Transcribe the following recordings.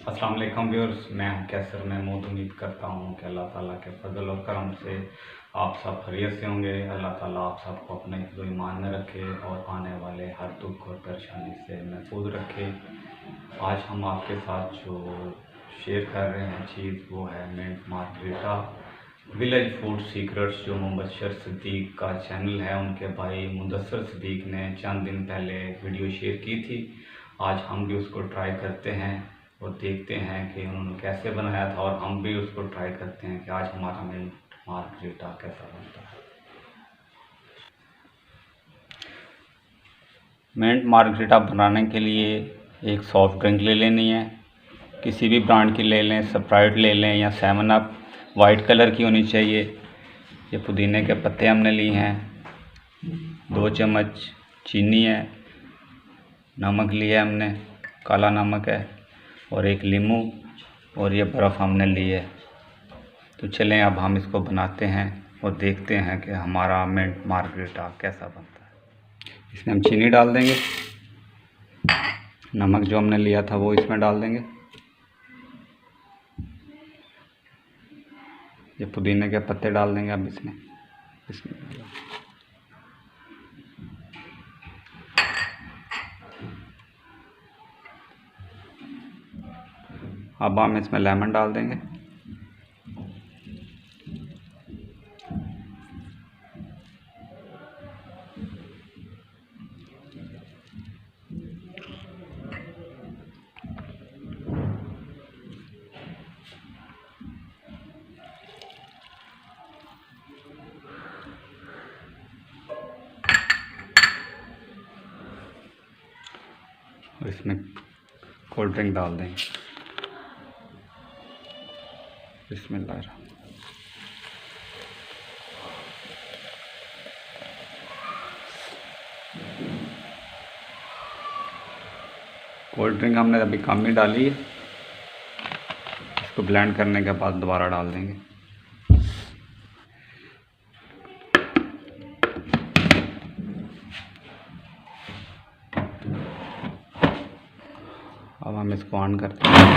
अस्सलाम वालेकुम व्यूअर्स, मैं हूं कैसर महमूद। उम्मीद करता हूं कि अल्लाह ताला के फजल और करम से आप सब खैरियत से होंगे। अल्लाह ताला आप सबको अपने हिफ्ज़ ईमान में रखे और आने वाले हर दुख और परेशानी से महफूज रखे। आज हम आपके साथ जो शेयर कर रहे हैं चीज़ वो है mint margarita village food secrets, जो मुबशर सिद्दीक का चैनल है। उनके भाई मुदस्सर सिद्दीक ने चंद दिन पहले वीडियो शेयर की थी। आज हम भी उसको ट्राई करते हैं और देखते हैं कि उन्होंने कैसे बनाया था, और हम भी उसको ट्राई करते हैं कि आज हमारा मिंट मार्गरीटा कैसा बनता है। मिंट मार्गरीटा बनाने के लिए एक सॉफ्ट ड्रिंक ले लेनी है, किसी भी ब्रांड की ले लें, स्प्राइट ले लें या 7 अप, वाइट कलर की होनी चाहिए। ये पुदीने के पत्ते हमने लिए हैं, 2 चम्मच चीनी है, नमक लिया है हमने, काला नमक है, और एक नींबू, और ये बर्फ़ हमने ली है। तो चलें अब हम इसको बनाते हैं और देखते हैं कि हमारा मिंट मार्गरीटा कैसा बनता है। इसमें हम चीनी डाल देंगे, नमक जो हमने लिया था वो इसमें डाल देंगे, ये पुदीने के पत्ते डाल देंगे अब इसमें। अब हम इसमें लेमन डाल देंगे, और इसमें कोल्ड ड्रिंक डाल देंगे। बिस्मिल्लाह। कोल्ड ड्रिंक हमने अभी कम ही डाली है, इसको ब्लेंड करने के बाद दोबारा डाल देंगे। अब हम इसको ऑन करते हैं।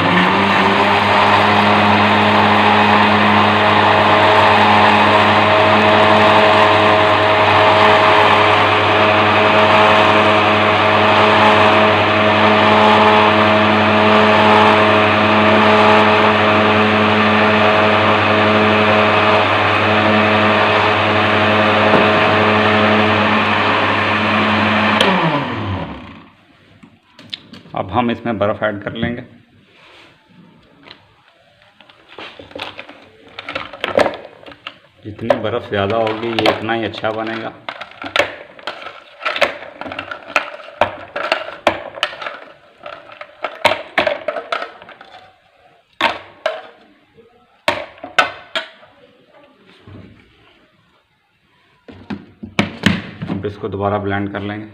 अब हम इसमें बर्फ़ ऐड कर लेंगे। जितनी बर्फ़ ज़्यादा होगी ये इतना ही अच्छा बनेगा। अब इसको दोबारा ब्लेंड कर लेंगे।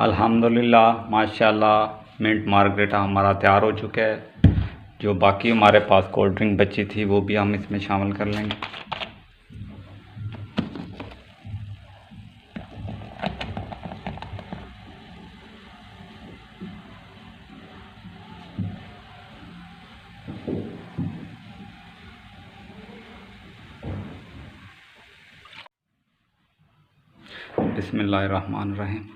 अल्हम्दुलिल्लाह माशाल्लाह मिंट मार्गरीटा हमारा तैयार हो चुका है। जो बाकी हमारे पास कोल्ड ड्रिंक बची थी वो भी हम इसमें शामिल कर लेंगे। बिस्मिल्लाहिर्रहमानिर्रहीम।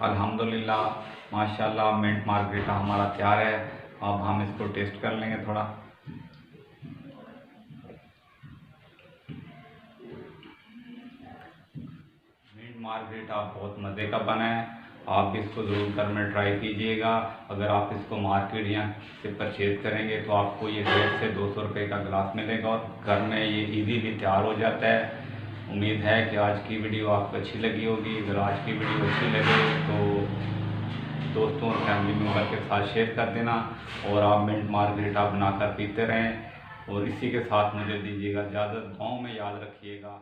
अल्हम्दुलिल्लाह माशाल्लाह मिंट मार्गरीटा हमारा तैयार है। अब हम इसको टेस्ट कर लेंगे थोड़ा। मिंट मार्गरीटा बहुत मज़े का बना है। आप भी इसको ज़रूर घर में ट्राई कीजिएगा। अगर आप इसको मार्केट या से परचेज़ करेंगे तो आपको ये 150 से 200 रुपये का गिलास मिलेगा और घर में ये इजीली तैयार हो जाता है। उम्मीद है कि आज की वीडियो आपको अच्छी लगी होगी। अगर आज की वीडियो अच्छी लगे तो दोस्तों और फैमिली मेम्बर के साथ शेयर कर देना और आप मिंट मार्गरीटा बनाकर पीते रहें। और इसी के साथ मुझे दीजिएगा इजाज़त। दुआओं में याद रखिएगा।